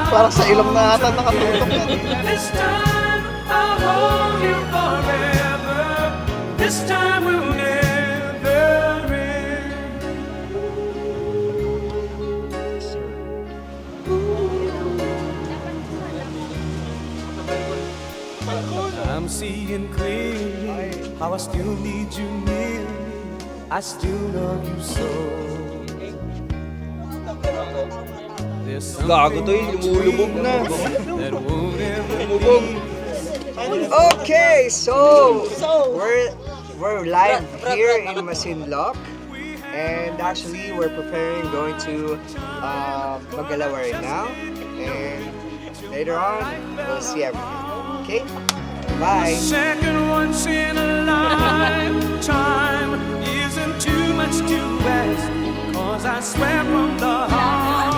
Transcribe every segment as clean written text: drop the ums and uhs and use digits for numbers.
Para sa ilong na ata nakatutok yan. This time I'll hold you forever. This time will never end. I'm seeing clearly how I still need you near me. I still love you so. There's Gago to yun, lumulubog na. that won't ever Lumubog. Okay, so we're live here in Masinloc, and actually we're preparing going to Magalawa right now, and later on we'll see everything. Okay, bye. second once in a lifetime isn't too much to ask, 'cause I swear from the heart,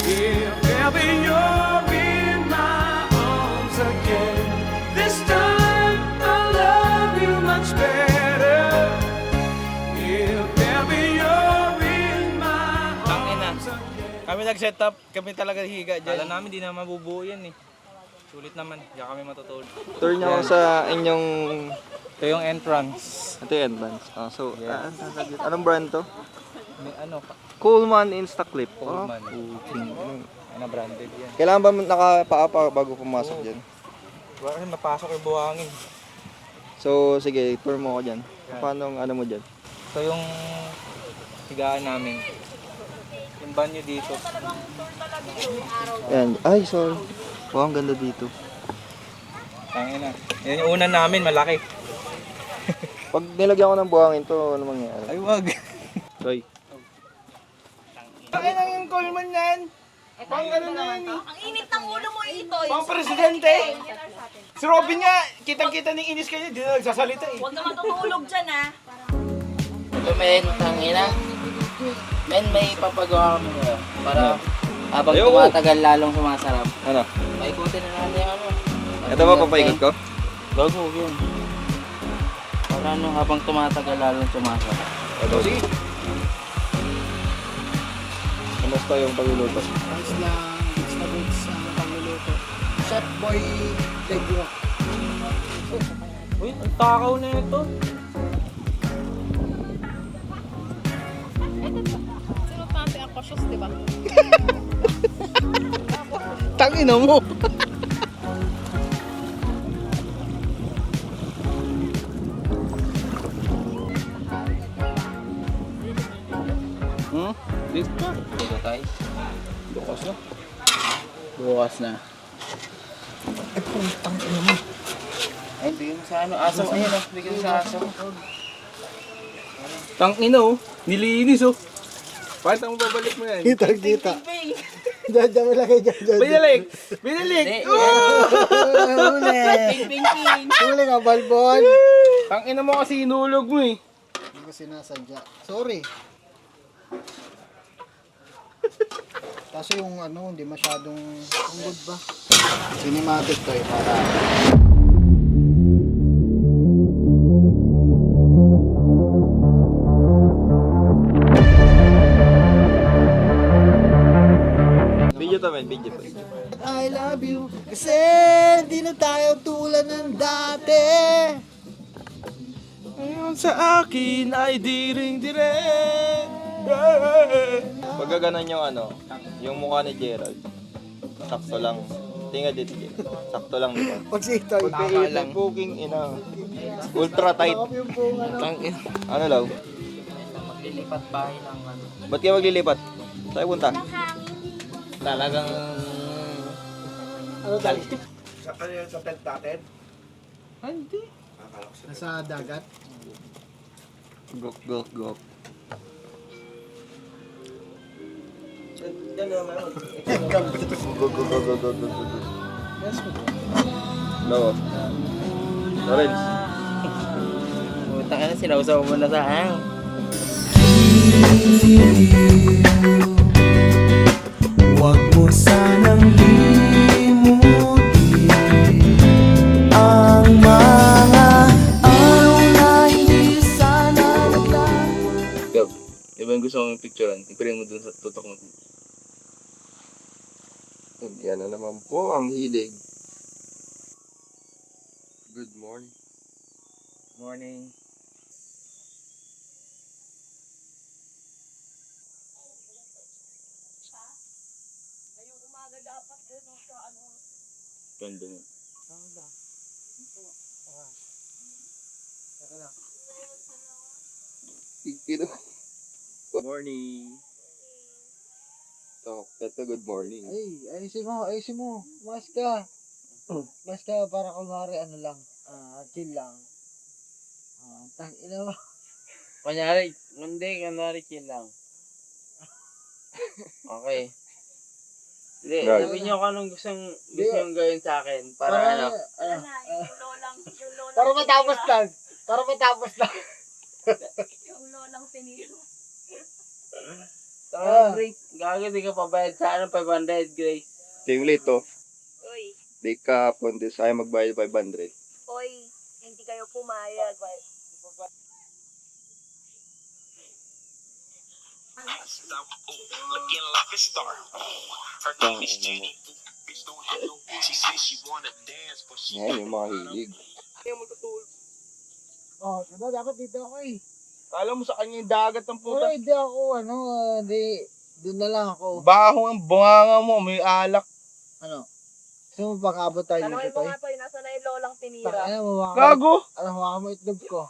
if ever you're in my arms again, this time I'll love you much better. If ever you're in my arms again. Kami nag-set up, kami talaga higa dyan. Kala namin di na mabubuo yan eh. Sulit naman, diyan kami matutulog. Tour niyo ako sa inyong... Ito yung entrance. Ito yung entrance. So, anong brand to? May ano, Coolman Instaclip. Coolman. Puting. ano branded yan. Kailangan ba nakapaa bago pumasok dyan? Wala kasi mapasok yung buhangin. So, sige, tour mo ako dyan. Paano ang ano mo dyan? Ito yung higaan namin. Yung banyo dito. Ayan. Ay, sorry. Wow, ang ganda dito. Tangina. Yan yung unan namin, malaki. Pag nilagyan ko ng buhangin to, ano mangyayari? Ay, wag. Roy. Bakit ang yung Coleman yan? Pang ano na yan eh. Ang init ng ulo mo ito. Pang presidente. Si Robin nga, kitang-kita ng inis kayo, di na nagsasalita eh. Huwag ka matutulog dyan ah. Ito men, tangina. Men, may papagawa kami ngayon. Para habang Ayoko. tumatagal lalong sumasarap. Ano? Paikutin na natin yung ano. Ito ba papaikot ko? Gago, yun. Para ano, habang tumatagal lalong sumasarap. Ito, sige. Kamusta yung pagluluto? Ayos lang, it's na goods ang pagluluto. Chef Boy Legro. Uy, ang takaw na ito. Sunod natin ang cautious, di ba? Tangina mo! Dito pa. Dito tayo. Bukas na. Bukas na. Ay, bigyan mo sa ano. Aso, ayun oh. Bigyan mo sa aso. Tangina oh. Nilinis oh. Bakit ang babalik mo yan? Kita. Diyan mo lagay dyan. Binalik! Binalik! Hindi, Huli! Ping, ping, ping. Huli ka, Balbon! Tangina mo kasi inulog mo eh. Hindi ko sinasadya. Sorry. Kaso yung ano, hindi masyadong ang good ba? Cinematic to eh, para... Video to, man. Video to. I love you kasi di na tayo tulad ng dati. Ngayon sa akin ay diring-direng. Pag gaganan yung ano, yung mukha ni Gerald, sakto lang. Tingnan dito, Gerald. Sakto lang diba? Pag si Itoy, Pag lang. Booking ina. Ultra tight. yung buong ano. Tangin. Ano law? Maglilipat bahay ng ano. Ba't kayo maglilipat? Saan punta? Talagang... Ano tayo? Ano yun sa tent natin? Hindi. Nasa dagat. Gok, gok, gok. Go, go, go, go, go, go, go, go. No. Lawrence. Puta ka na, sinausaw mo na sa hang. Huwag mo sanang limutin ang mga araw na hindi sana naglaho. Gab, iba yung gusto kong picturean. I-print mo dun sa tutok mo. Yan na naman po ang hilig. Good morning. Morning. Ganda na. Good morning. Ito, good morning. Ayusin mo. Mas ka. Mas ka para kunwari ano lang. Chill lang. Ina mo. Kunyari, chill lang. Okay. Hindi, Right. sabihin niyo kung anong gusto yung gawin sa akin. Para ano. Wala na, yung lolang Para matapos lang. yung lolang pinilo. Grace, gago, di ka pabayad sa 500, Grace. Tingli to. Uy, Di ka puntis ay magbayad 500. oy, hindi kayo pumayag. Looking like a star. Her name is Jenny. Bitch don't have no. She said she wanna dance, but she Yan yung mga hilig. Diba dapat dito ako eh. Kala mo sa kanya yung dagat ng puta. Hindi ako doon na lang ako. Baho ang bunganga mo, may alak. Gusto mo pakabot tayo Tanungin dito mo eh? nga to, nasa na yung lolang tinira. Ano mo Gago! hawakan mo itlog ko.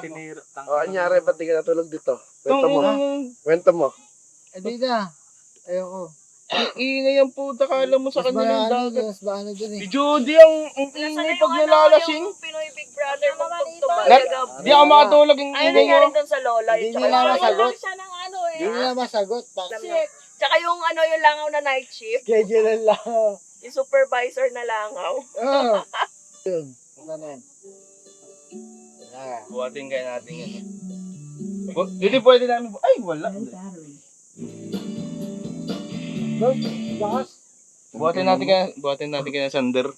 Tinira. anyari, ba't di ka natulog dito? Kwento mo. Di na. Ayoko. Ingay ang puta, kala mo sa kanya yung dagat. Mas ba ano dyan eh. Si Judy ang ingay pag nalalasing. Yung Pinoy Big Brother mong Na- Di ako makatulog yung Ayun ingay nangyari mo. doon sa lola. Hindi Tsaka nila yung- masagot. siya ng ano eh. Hindi nila masagot. Tsaka yung yung langaw na night shift, Schedule lang. yung supervisor na langaw. Yun. Ano yan? Buhatin kaya natin yan. Hindi pwede namin. Ay, wala. Lakas. Buhatin natin kaya Sander.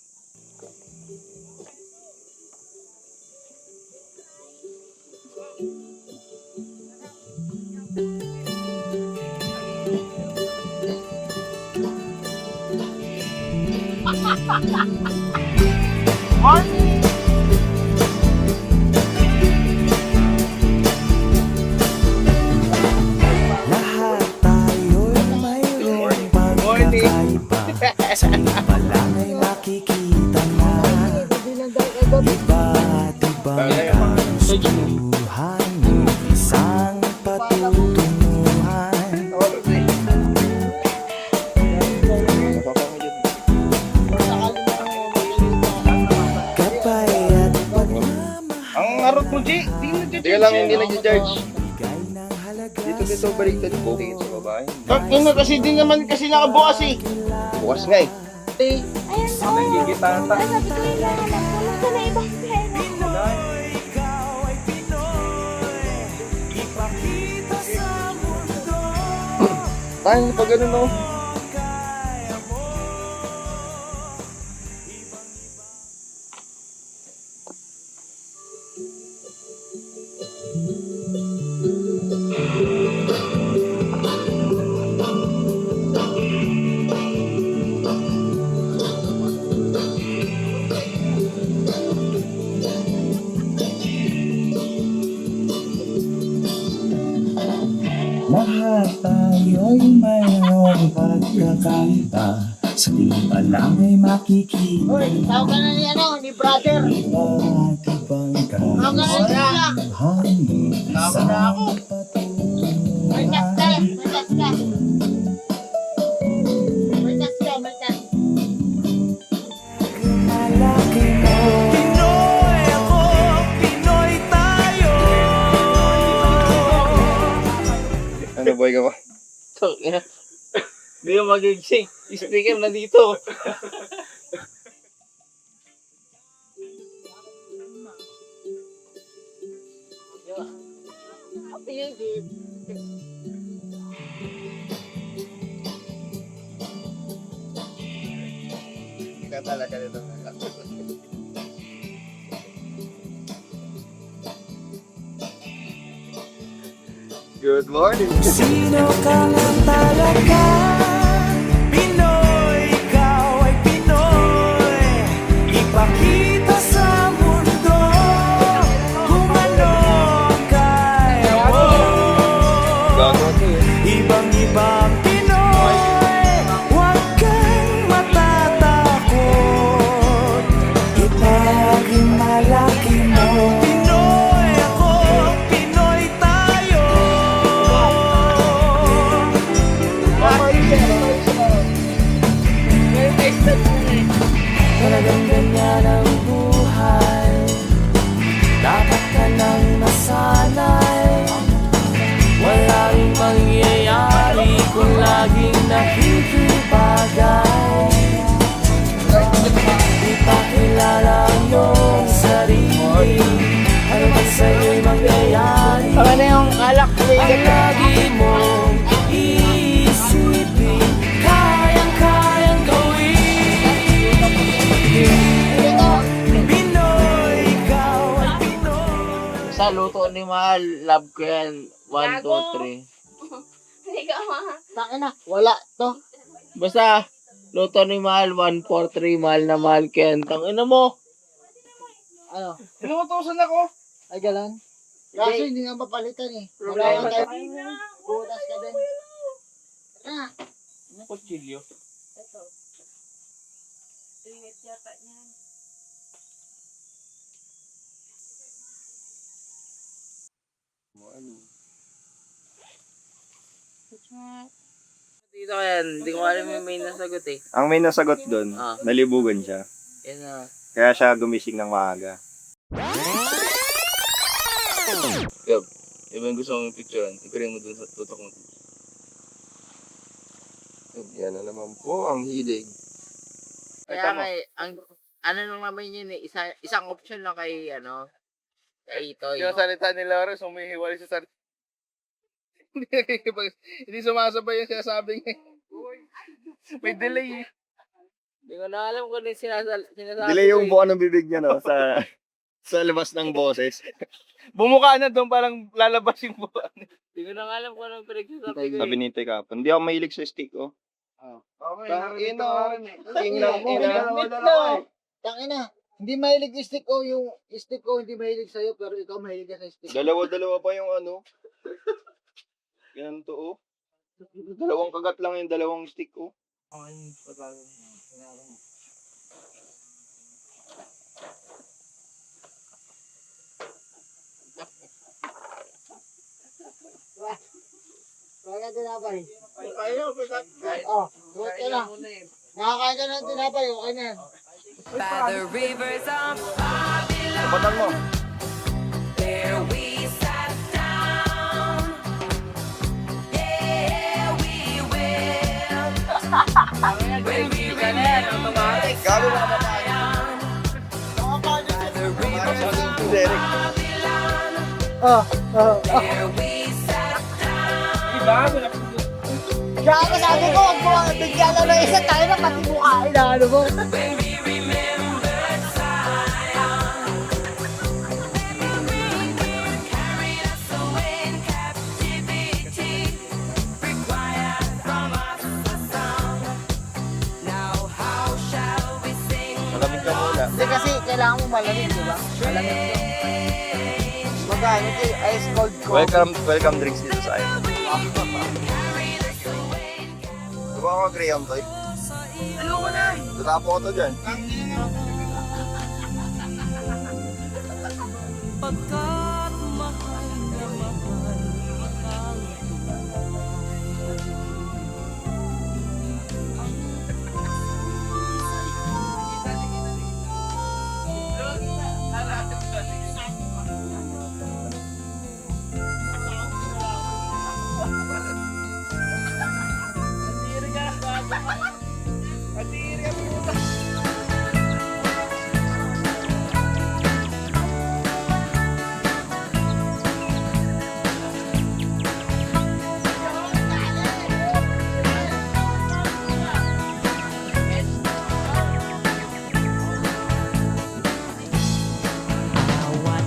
Lahat tayo'y mayroong pagkakaiba. Sa iba lang ay makikita na iba't ibang kagustuhan ng isang patutunguhan. Gabay at pagmamahal Ang harot mo, G. Hindi ka lang hindi nag-charge. bigay ng halaga Dito baliktad ko. Tingin sa babae. Yun na kasi di naman kasi nakabukas eh. Bukas nga eh. Nagigita ta. Sabi ko yung langaw, wala ka na ibang pleno. ikaw ay Pinoy. Ipakita sa mundo. Tayo pag ganun no. Kaya mo. Lahat tayo'y mayroong pagkakaiba. Sa iba lang ay makikita Tawag ka na ni brother. iba't ibang kagustuhan ng isang patutunguhan. Malaki mo. Pinoy ako, Pinoy tayo. Ano boy ka ba? Hindi ka magigising. Speaker na dito. Hindi ka talaga nito. Good morning. Sino ka nga talaga? Pinoy Ang lagi mong iisipin, kayang-kayang gawin. Pinoy, ikaw ay Pinoy. Sa luto ni Mahal, love ko yan. 1, 2, 3. Tangina, wala to. Basta, luto ni Mahal, 1, 4, 3, mahal na mahal ko yan. Tangina mo. Ano? Pinutusan ako. Ay, galan. Kaso hindi nga mapalitan eh. Wala tayo. Butas ka din. Ah, Ano kutsilyo? Dito yan, hindi ko alam yung main nasagot eh. Ang may nasagot doon, Ah. nalibugan siya. Yan na. Kaya siya gumising ng maaga. Gab, iba yung gusto mong picturean. Ipirin mo dun sa tutok mo. Yan na naman po ang hilig. Kaya kay, ang, ano nung naman yun eh, isang option lang kay, kay Itoy. Yung salita ni Lawrence, humihiwalay sa salita. Hindi sumasabay yung sinasabi niya. May delay eh. Hindi ko na alam kung ano yung sinasabi Delay yung ko eh. buka ng bibig niya, no? Sa labas ng boses. Bumuka na doon, parang lalabas yung buwan. Hindi ko na alam kung anong pinagsasabi ko Sabi eh. ni Toy kapon, hindi ako mahilig sa stick, oh. Okay, tangina. Hindi mahilig yung stick ko. Yung stick ko hindi mahilig sa'yo, pero ikaw mahilig ka sa stick. Dalawa-dalawa pa yung ano. Ganun to, oh. Dalawang kagat lang yung dalawang stick, oh. Kaya ka tinapay. Oh, buhat ka na. Nakakain ka ng tinapay, okay na yan. By the rivers of Kapatan mo. there we sat down. Yeah, we will. When we remember Gago na ba? by the rivers of Derek. there we sat down. Kaya sabi ko, huwag mo bigyan na ng isa tayo na pati mukha inaano mo. When we remember Zion. Carried us away in captivity. Required from us a song. Now how shall we sing? Malamig ka muna. Hindi kasi kailangan mo malamig, di ba? Malamig to. Magkano ito yung ice cold coffee. Welcome drinks dito sa akin. Diba ako Graham, Toy? Ano ko na? Tatapo ko to dyan. Pagkat mahal na mahal ang Bawat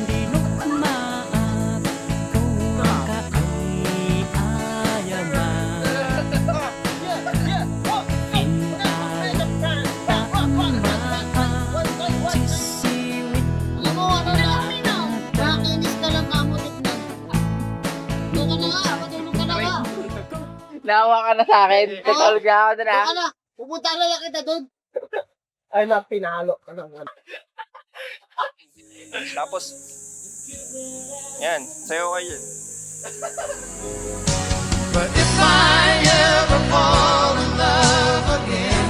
dinukmaan, kung kaayaman. Sisiwit Alam mo, ano na? Nakinis ka lang kamulit na. Doon ka na nga, matulog ka na nga. Naawa ka na sa akin. Tatawag na ako doon Doon ah. ka na. Pupunta na lang kita doon. Ay na, pinalo ka na nga. Tapos, yan, sayo kayo. But if I ever fall in love again,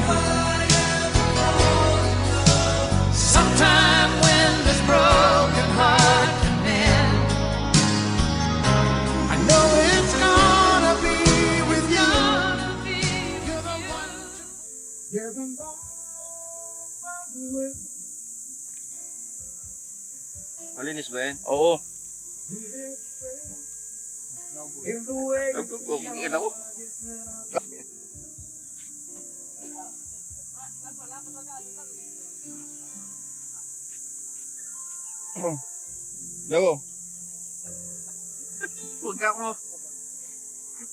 sometime when this broken heart can mend, I know it's gonna be with you. You're the one. You're the one. Malinis ba yan? Oo. Go. Huwag ako.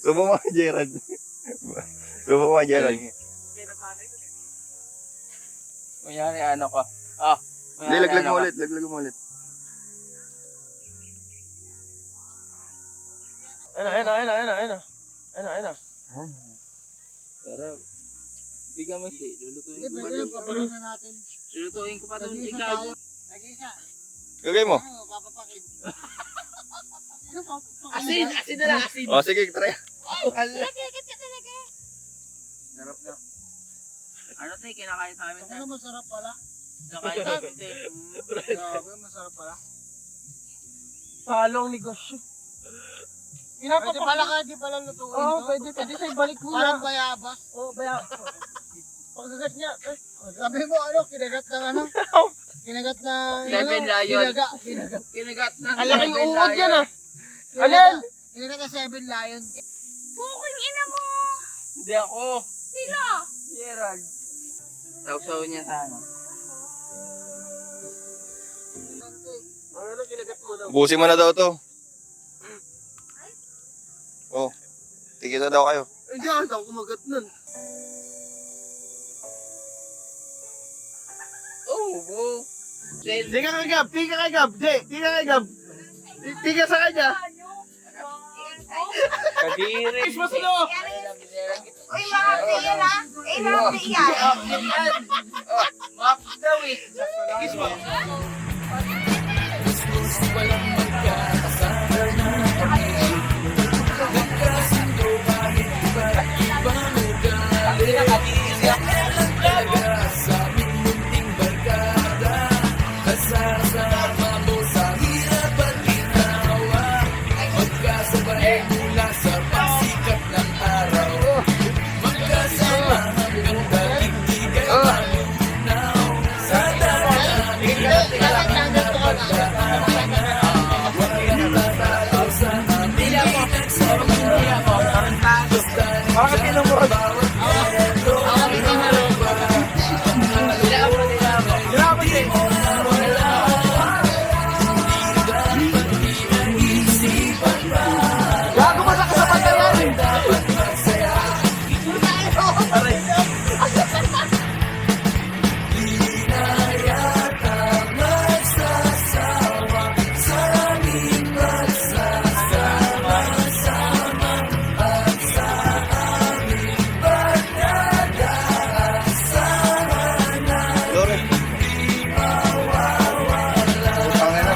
Subo mo, Gerald. Subo mo, Gerald. Kunyari ano ko. Hindi, laglag mo ulit. Laglag mo ulit. Ayun. Sarap. Bigyan mo siya. Hindi, pwede lang, papaluin na natin. Lulutuin ko pa doon. Lagi Ikaw. tayo. Lagi isa. Gagay mo. Ano, papapakin. Ano, papapakin? Asin na lang, asin. O, sige, try. Sarap na. Ano tayo, kinakain sa amin. Ano, masarap pala. Kinakain sa amin tayo. Grabe, masarap pala. Palong negosyo. Pwede pala ka, di pala lutuin to. Pwede sa ibalik mo Parang bayabas. baya. Pagkagat niya. Sabi mo, ano, kinagat ng ano? Kinagat ng... Seven Lion. Kinagat. Kinagat na. Alaking uod yan ah. Alin? Kinagat ng 7 Lion. Puking ina mo. Hindi ako. Sino? Gerald. Sausaw niya sana. Busin mo na daw to. Oh, tigisa daw kayo. Hindi ako kumagat nun. Oh. Di ka kagab. Di ka kagab. Di ka sa kanya. Kadiri. Kiss mo sila. Uy, mga tiyan ha. Mga tiyan. Map daw eh. Kiss mo.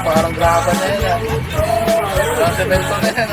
Parang graba na yan. Sa cemento na yan.